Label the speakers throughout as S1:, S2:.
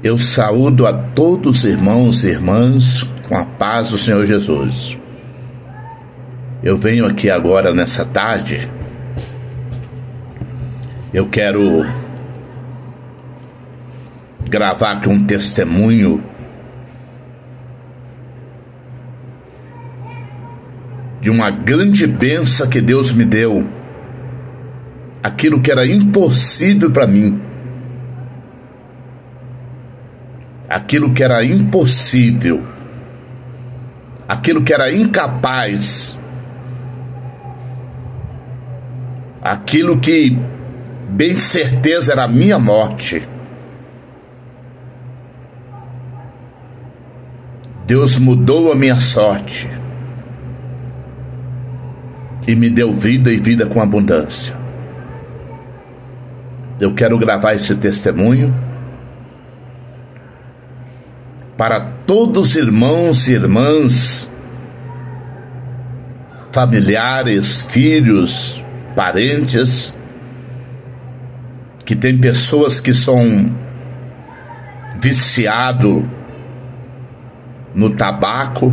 S1: Eu saúdo a todos os irmãos e irmãs com a paz do Senhor Jesus. Eu venho aqui agora nessa tarde, eu quero gravar aqui um testemunho de uma grande bênção que Deus me deu, aquilo que era impossível para mim, aquilo que era impossível, aquilo que era incapaz, aquilo que bem certeza era a minha morte. Deus mudou a minha sorte e me deu vida e vida com abundância. Eu quero gravar esse testemunho para todos os irmãos e irmãs, familiares, filhos, parentes, que tem pessoas que são viciados no tabaco,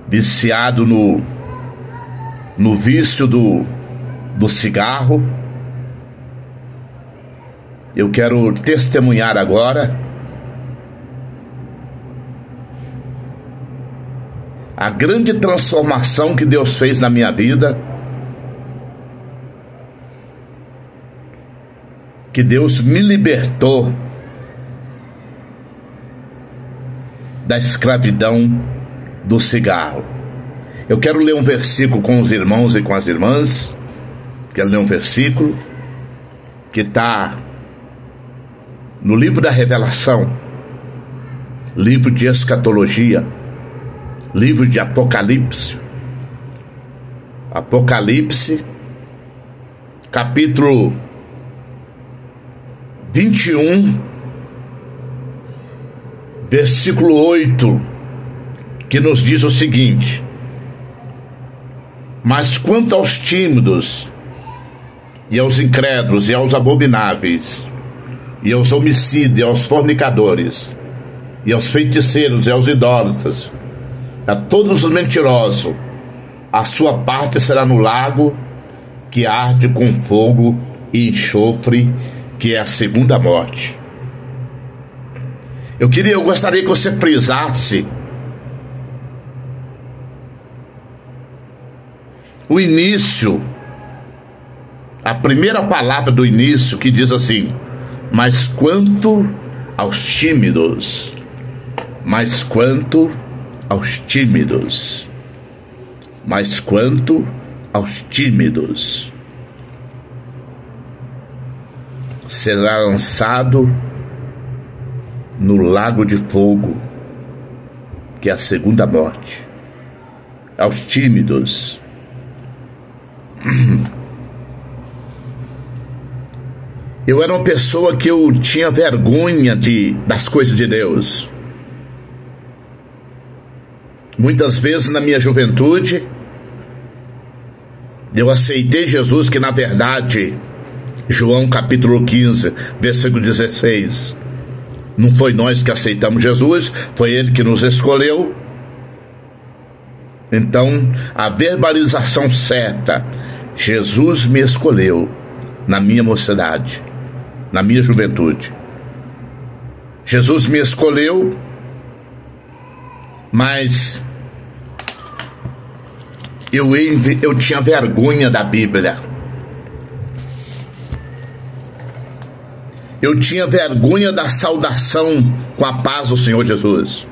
S1: viciado no vício do cigarro. Eu quero testemunhar agora a grande transformação que Deus fez na minha vida, que Deus me libertou da escravidão do cigarro. Eu quero ler um versículo com os irmãos e com as irmãs. Quero ler um versículo que está no livro da Revelação, livro de Escatologia, livro de Apocalipse. Apocalipse, capítulo 21, versículo 8, que nos diz o seguinte: mas quanto aos tímidos, e aos incrédulos, e aos abomináveis, e aos homicidas, e aos fornicadores, e aos feiticeiros, e aos idólatras, a todos os mentirosos, a sua parte será no lago que arde com fogo e enxofre, que é a segunda morte. Eu gostaria que você frisasse o início, a primeira palavra do início, que diz assim: mas quanto aos tímidos, mas quanto aos tímidos, mas quanto aos tímidos, será lançado no lago de fogo, que é a segunda morte. Aos tímidos. Eu era uma pessoa que eu tinha vergonha das coisas de Deus. Muitas vezes na minha juventude eu aceitei Jesus, que na verdade, João capítulo 15, versículo 16, não foi nós que aceitamos Jesus, foi Ele que nos escolheu. Então, a verbalização certa: Jesus me escolheu na minha mocidade, na minha juventude. Jesus me escolheu, mas eu tinha vergonha da Bíblia. Eu tinha vergonha da saudação com a paz do Senhor Jesus.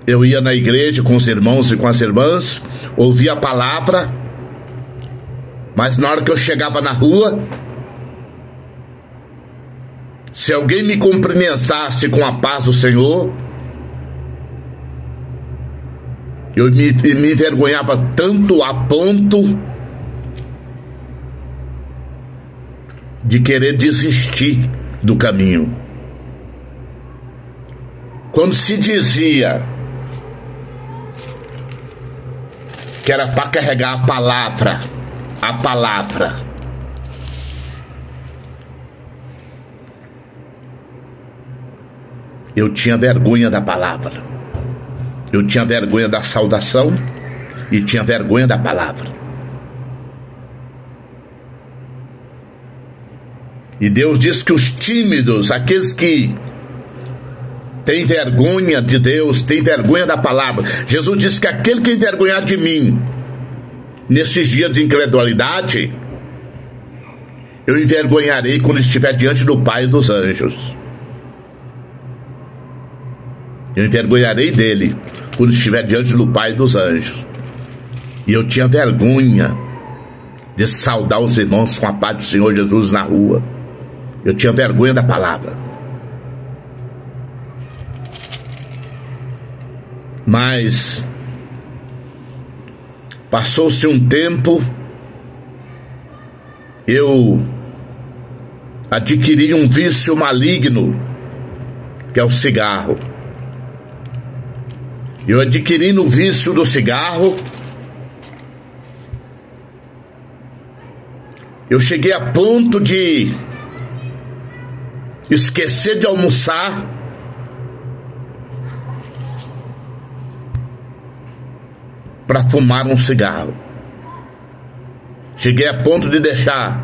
S1: Eu ia na igreja com os irmãos e com as irmãs, ouvia a palavra, mas na hora que eu chegava na rua, se alguém me cumprimentasse com a paz do Senhor, eu me envergonhava tanto a ponto de querer desistir do caminho. Quando se dizia que era para carregar a palavra, eu tinha vergonha da palavra. Eu tinha vergonha da saudação e tinha vergonha da palavra. E Deus diz que os tímidos, aqueles que têm vergonha de Deus, têm vergonha da palavra. Jesus disse que aquele que envergonhar de mim, nesses dias de incredulidade, eu envergonharei quando estiver diante do Pai e dos anjos. Eu envergonharei dele quando estiver diante do Pai e dos anjos. E eu tinha vergonha de saudar os irmãos com a paz do Senhor Jesus na rua. Eu tinha vergonha da palavra. Mas passou-se um tempo, eu adquiri um vício maligno, que é o cigarro. Eu adquiri no vício do cigarro. Eu cheguei a ponto de esquecer de almoçar para fumar um cigarro. Cheguei a ponto de deixar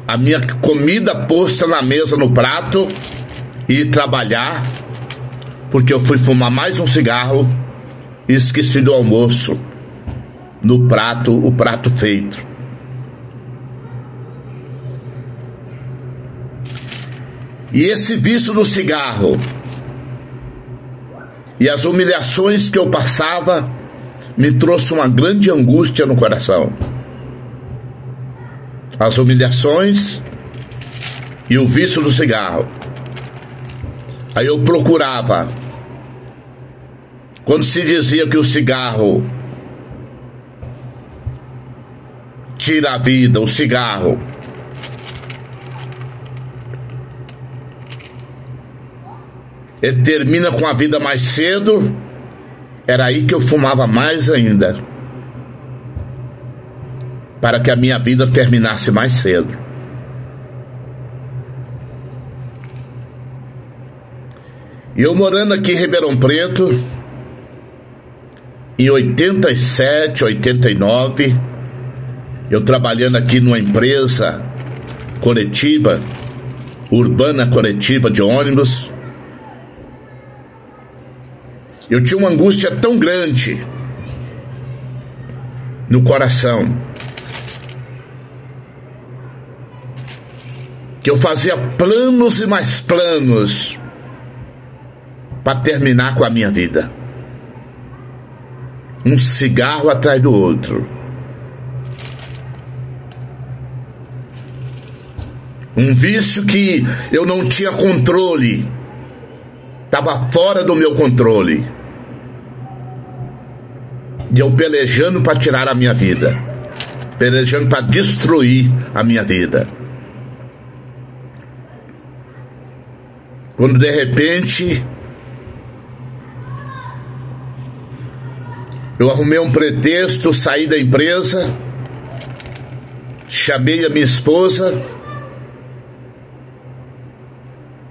S1: a minha comida posta na mesa, no prato, e ir trabalhar, porque eu fui fumar mais um cigarro e esqueci do almoço no prato, o prato feito. E esse vício do cigarro e as humilhações que eu passava me trouxe uma grande angústia no coração. As humilhações e o vício do cigarro. Aí eu procurava. Quando se dizia que o cigarro tira a vida, o cigarro ele termina com a vida mais cedo, era aí que eu fumava mais ainda, para que a minha vida terminasse mais cedo. E eu morando aqui em Ribeirão Preto, em 87, 89, eu trabalhando aqui numa empresa coletiva, urbana coletiva de ônibus, eu tinha uma angústia tão grande no coração, que eu fazia planos e mais planos para terminar com a minha vida. Um cigarro atrás do outro. Um vício que eu não tinha controle. Estava fora do meu controle. E eu pelejando para tirar a minha vida. Pelejando para destruir a minha vida. Quando de repente eu arrumei um pretexto, saí da empresa, chamei a minha esposa,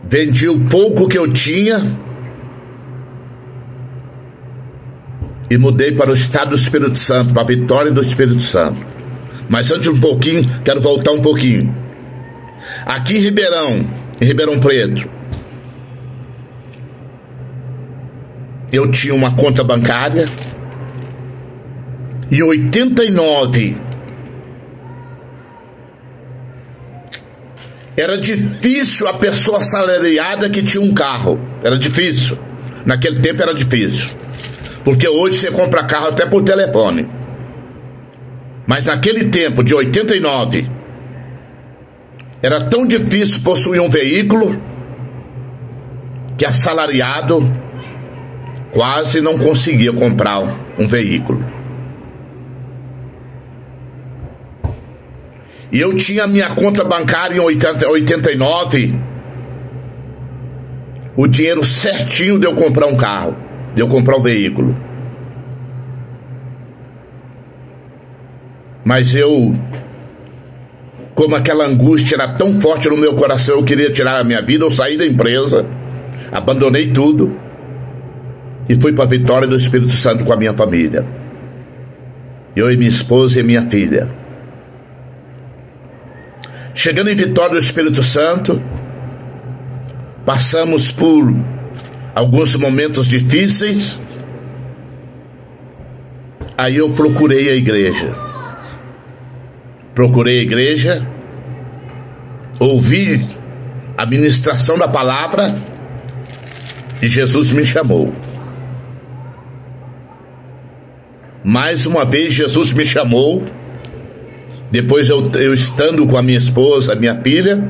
S1: vendi o pouco que eu tinha e mudei para o estado do Espírito Santo, para a Vitória do Espírito Santo. Mas antes um pouquinho, quero voltar um pouquinho. Aqui em Ribeirão Preto, eu tinha uma conta bancária. Em 89, era difícil a pessoa assalariada que tinha um carro. Era difícil. Naquele tempo era difícil. Porque hoje você compra carro até por telefone. Mas naquele tempo, de 89, era tão difícil possuir um veículo que assalariado quase não conseguia comprar um veículo. E eu tinha minha conta bancária em 89, o dinheiro certinho de eu comprar um carro, de eu comprar um veículo. Mas eu, como aquela angústia era tão forte no meu coração, eu queria tirar a minha vida, eu saí da empresa, abandonei tudo e fui para a Vitória do Espírito Santo com a minha família. Eu e minha esposa e minha filha. Chegando em Vitória do Espírito Santo, passamos por alguns momentos difíceis. Aí eu procurei a igreja. Ouvi a ministração da palavra e Jesus me chamou. Mais uma vez Jesus me chamou. Depois eu estando com a minha esposa, a minha filha,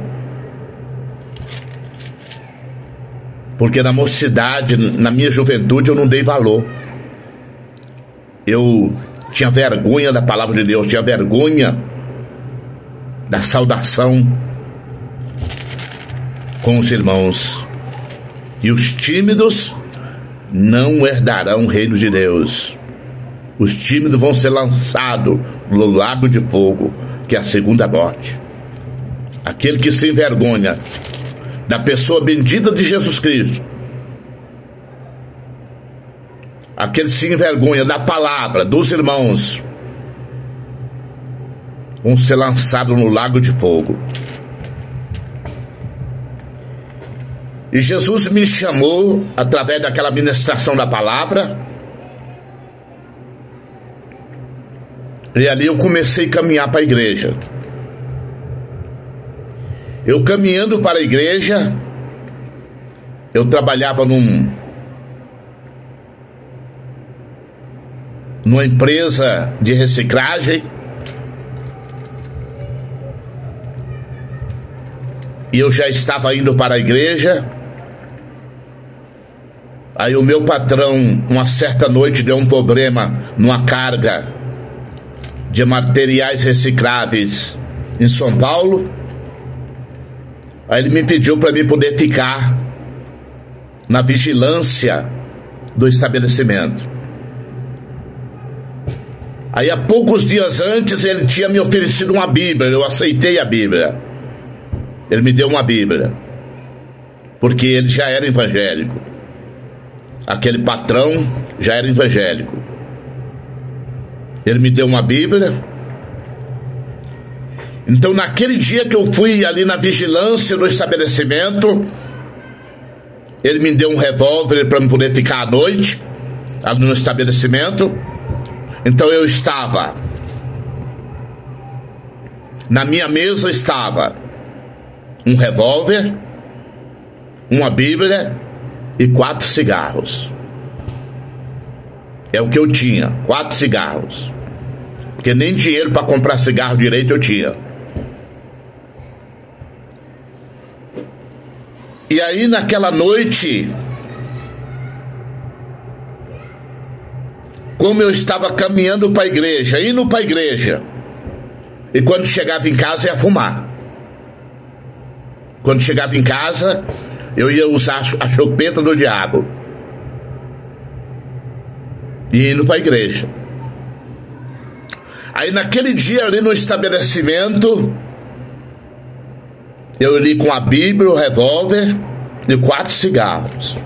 S1: porque na mocidade, na minha juventude, eu não dei valor. Eu tinha vergonha da palavra de Deus, tinha vergonha da saudação com os irmãos. E os tímidos não herdarão o reino de Deus. Os tímidos vão ser lançados no lago de fogo, que é a segunda morte. Aquele que se envergonha da pessoa bendita de Jesus Cristo, aquele que se envergonha da palavra, dos irmãos, vão ser lançados no lago de fogo. E Jesus me chamou através daquela ministração da palavra. E ali eu comecei a caminhar para a igreja. Eu caminhando para a igreja, eu trabalhava numa empresa de reciclagem. E eu já estava indo para a igreja. Aí o meu patrão, uma certa noite, deu um problema numa carga de materiais recicláveis em São Paulo. Aí ele me pediu para mim poder ficar na vigilância do estabelecimento. Aí há poucos dias antes ele tinha me oferecido uma Bíblia. Eu aceitei a Bíblia. Ele me deu uma Bíblia, porque ele já era evangélico. Aquele patrão já era evangélico. Ele me deu uma Bíblia. Então naquele dia que eu fui ali na vigilância do estabelecimento, ele me deu um revólver para eu poder ficar à noite ali no estabelecimento. Então eu estava, na minha mesa estava um revólver, uma Bíblia e 4 cigarros. É o que eu tinha, 4 cigarros. Porque nem dinheiro para comprar cigarro direito eu tinha. E aí naquela noite, como eu estava caminhando para a igreja, indo para a igreja, e quando chegava em casa ia fumar. Quando chegava em casa, eu ia usar a chupeta do diabo. E indo para a igreja. Aí naquele dia ali no estabelecimento, eu li com a Bíblia, o revólver e 4 cigarros.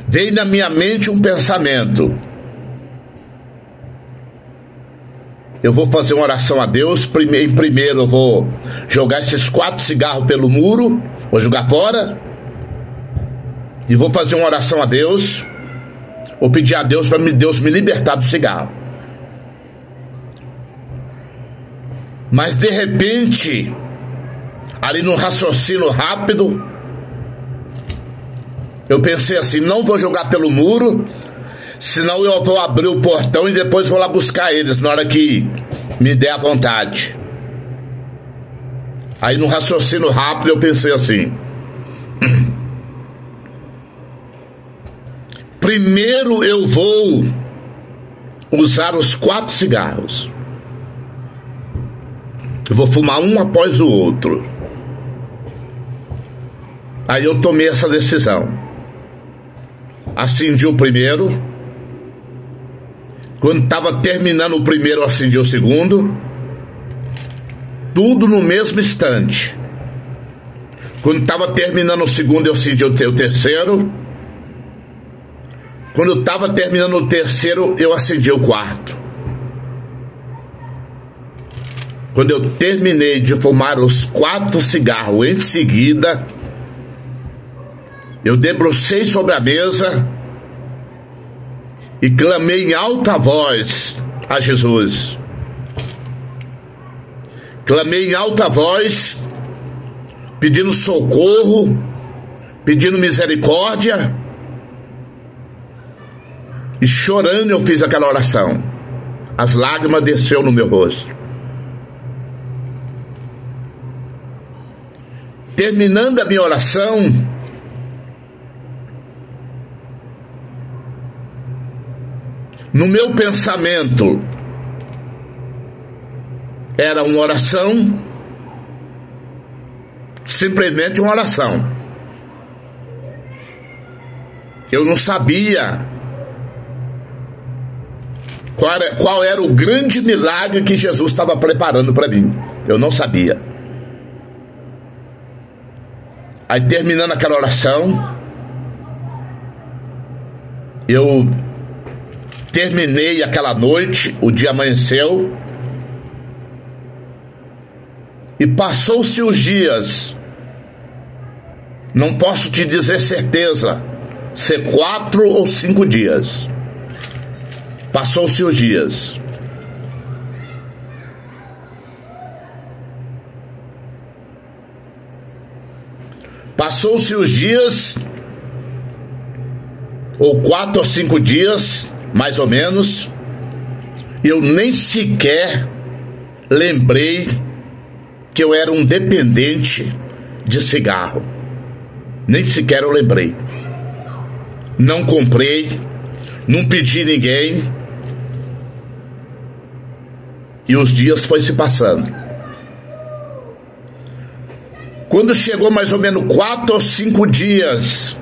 S1: Veio na minha mente um pensamento. Eu vou fazer uma oração a Deus. Primeiro eu vou jogar esses 4 cigarros pelo muro, vou jogar fora, e vou fazer uma oração a Deus. Vou pedir a Deus para Deus me libertar do cigarro. Mas de repente, ali num raciocínio rápido, eu pensei assim: não vou jogar pelo muro, senão eu vou abrir o portão e depois vou lá buscar eles na hora que me der a vontade. Aí no raciocínio rápido eu pensei assim: primeiro eu vou usar os 4 cigarros. Eu vou fumar um após o outro. Aí eu tomei essa decisão. Acendi o primeiro. Quando estava terminando o primeiro, eu acendi o segundo. Tudo no mesmo instante. Quando estava terminando o segundo, eu acendi o terceiro. Quando eu estava terminando o terceiro, eu acendi o quarto. Quando eu terminei de fumar os 4 cigarros em seguida, eu debrucei sobre a mesa e clamei em alta voz a Jesus. Clamei em alta voz, pedindo socorro, pedindo misericórdia, e chorando eu fiz aquela oração. As lágrimas desceram no meu rosto. Terminando a minha oração, no meu pensamento, era uma oração, simplesmente uma oração. Eu não sabia qual era o grande milagre que Jesus estava preparando para mim. Eu não sabia. Aí, terminando aquela oração, eu terminei aquela noite, o dia amanheceu, e passou-se os dias. Não posso te dizer certeza se 4 ou 5 dias. Passou-se os dias. Passou-se os dias, ou 4 ou 5 dias, mais ou menos, eu nem sequer lembrei que eu era um dependente de cigarro. Nem sequer eu lembrei. Não comprei, não pedi ninguém. E os dias foram se passando. Quando chegou mais ou menos 4 ou 5 dias,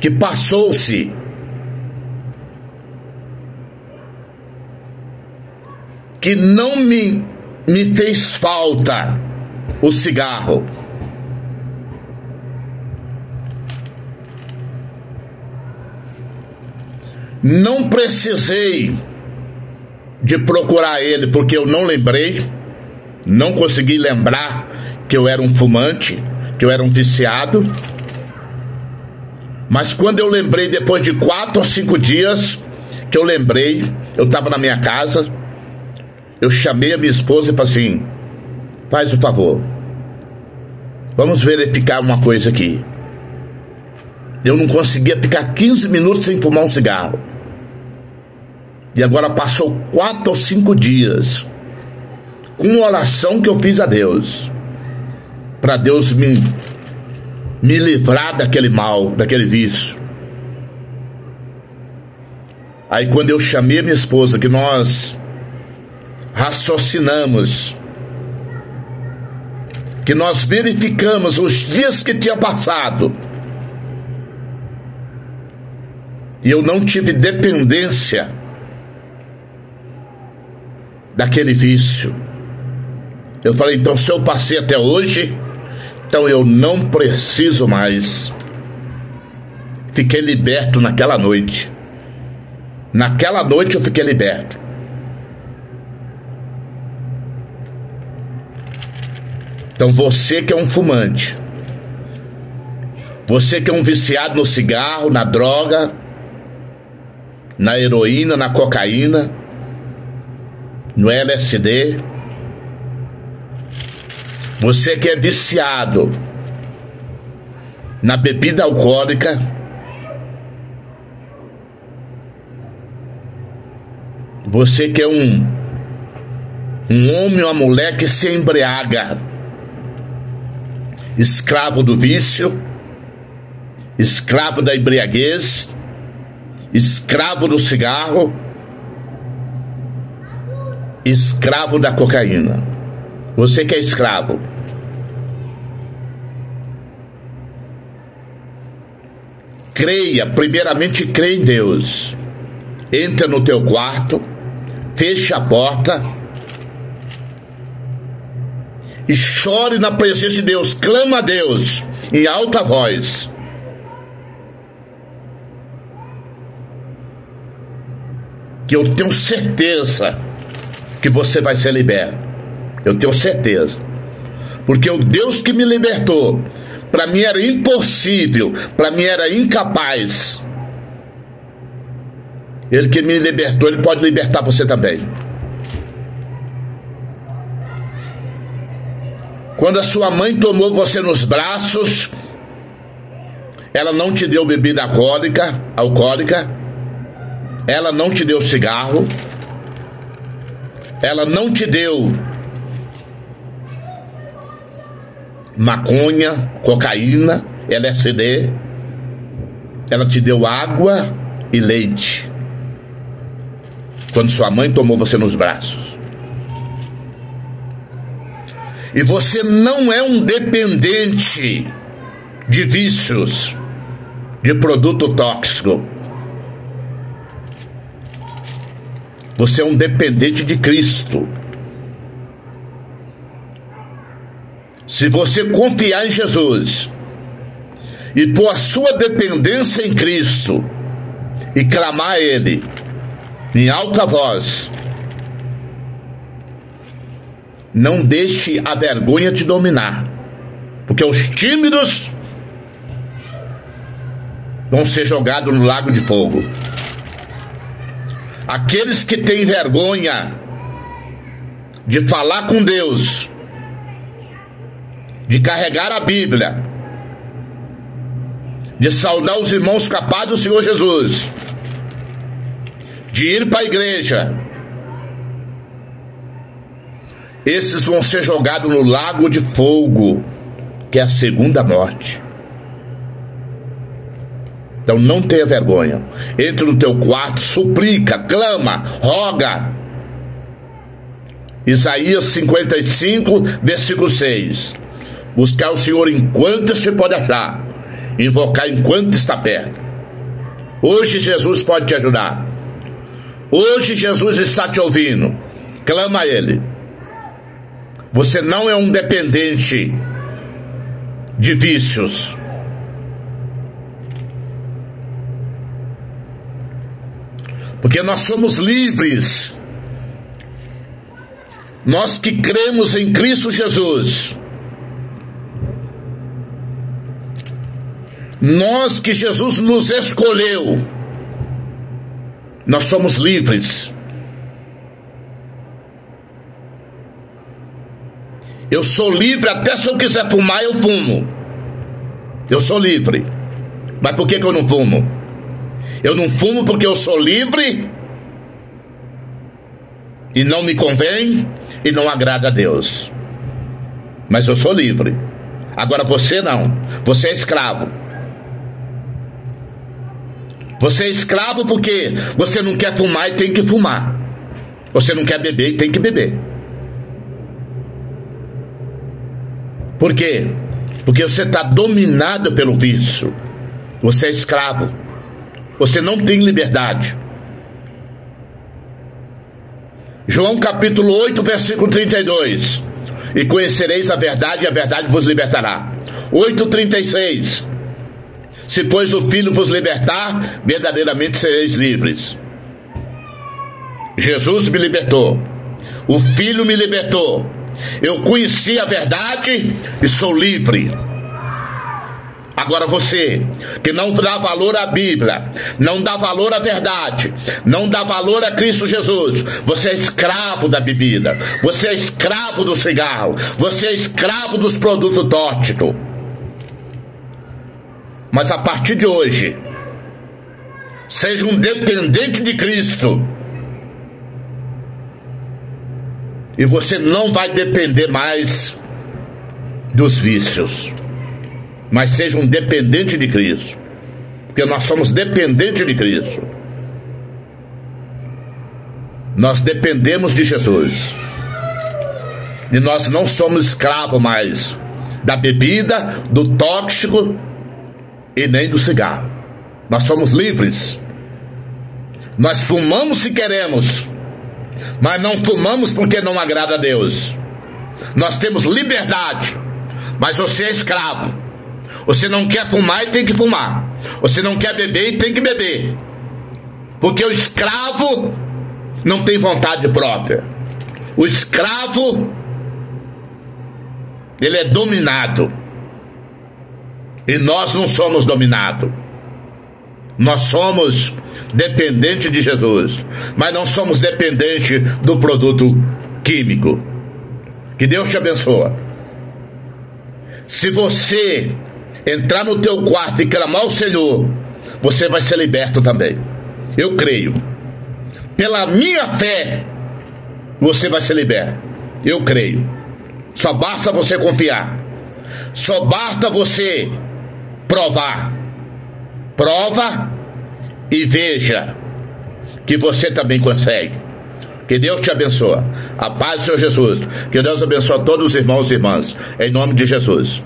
S1: que passou-se, que não me fez falta o cigarro. Não precisei de procurar ele, porque eu não lembrei, não consegui lembrar que eu era um fumante, que eu era um viciado. Mas quando eu lembrei, depois de 4 ou 5 dias, que eu lembrei, eu estava na minha casa, eu chamei a minha esposa e falei assim: faz o favor, vamos verificar uma coisa aqui. Eu não conseguia ficar 15 minutos sem fumar um cigarro. E agora passou 4 ou 5 dias, com uma oração que eu fiz a Deus, para Deus me livrar daquele mal, daquele vício. Aí, quando eu chamei a minha esposa, que nós raciocinamos, que nós verificamos os dias que tinha passado, e eu não tive dependência daquele vício. Eu falei: então, se eu passei até hoje, então eu não preciso mais. Fiquei liberto naquela noite. Naquela noite eu fiquei liberto. Então, você que é um fumante, você que é um viciado no cigarro, na droga, na heroína, na cocaína, no LSD, você que é viciado na bebida alcoólica, você que é um homem ou uma mulher que se embriaga, escravo do vício, escravo da embriaguez, escravo do cigarro, escravo da cocaína. Você que é escravo, creia, primeiramente creia em Deus. Entra no teu quarto, fecha a porta e chore na presença de Deus, clama a Deus em alta voz. Que eu tenho certeza que você vai ser liberto. Eu tenho certeza. Porque o Deus que me libertou, para mim era impossível, para mim era incapaz. Ele que me libertou, ele pode libertar você também. Quando a sua mãe tomou você nos braços, ela não te deu bebida alcoólica, ela não te deu cigarro, ela não te deu maconha, cocaína, LSD, ela te deu água e leite. Quando sua mãe tomou você nos braços. E você não é um dependente de vícios, de produto tóxico. Você é um dependente de Cristo. Se você confiar em Jesus e pôr a sua dependência em Cristo e clamar a Ele em alta voz, não deixe a vergonha te dominar, porque os tímidos vão ser jogados no lago de fogo. Aqueles que têm vergonha de falar com Deus, de carregar a Bíblia, de saudar os irmãos capazes do Senhor Jesus, de ir para a igreja, esses vão ser jogados no lago de fogo, que é a segunda morte. Então não tenha vergonha. Entre no teu quarto, suplica, clama, roga. Isaías 55, versículo 6. Buscar o Senhor enquanto se pode achar, invocar enquanto está perto. Hoje Jesus pode te ajudar. Hoje Jesus está te ouvindo. Clama a Ele. Você não é um dependente de vícios. Porque nós somos livres. Nós que cremos em Cristo Jesus. Nós que Jesus nos escolheu. Nós somos livres. Eu sou livre, até se eu quiser fumar, eu fumo. Eu sou livre. Mas por que eu não fumo? Eu não fumo porque eu sou livre e não me convém e não agrada a Deus. Mas eu sou livre. Agora você não. Você é escravo. Você é escravo porque você não quer fumar e tem que fumar. Você não quer beber e tem que beber. Por quê? Porque você está dominado pelo vício. Você é escravo. Você não tem liberdade. João capítulo 8, versículo 32. E conhecereis a verdade, e a verdade vos libertará. 8:36. Se pois o Filho vos libertar, verdadeiramente sereis livres. Jesus me libertou. O Filho me libertou. Eu conheci a verdade e sou livre. Agora você, que não dá valor à Bíblia, não dá valor à verdade, não dá valor a Cristo Jesus, você é escravo da bebida, você é escravo do cigarro, você é escravo dos produtos tóxicos. Mas a partir de hoje, seja um dependente de Cristo. E você não vai depender mais dos vícios, mas seja um dependente de Cristo, porque nós somos dependentes de Cristo. Nós dependemos de Jesus. E nós não somos escravos mais da bebida, do tóxico e nem do cigarro. Nós somos livres. Nós fumamos se queremos, mas não fumamos porque não agrada a Deus. Nós temos liberdade, mas você é escravo. Você não quer fumar e tem que fumar. Você não quer beber e tem que beber. Porque o escravo não tem vontade própria. O escravo, ele é dominado. E nós não somos dominados. Nós somos dependentes de Jesus, mas não somos dependentes do produto químico. Que Deus te abençoe. Se você entrar no teu quarto e clamar ao Senhor, você vai ser liberto também. Eu creio. Pela minha fé, você vai ser liberto. Eu creio. Só basta você confiar. Só basta você provar. Prova e veja que você também consegue. Que Deus te abençoe. A paz do Senhor Jesus. Que Deus abençoe a todos os irmãos e irmãs. Em nome de Jesus.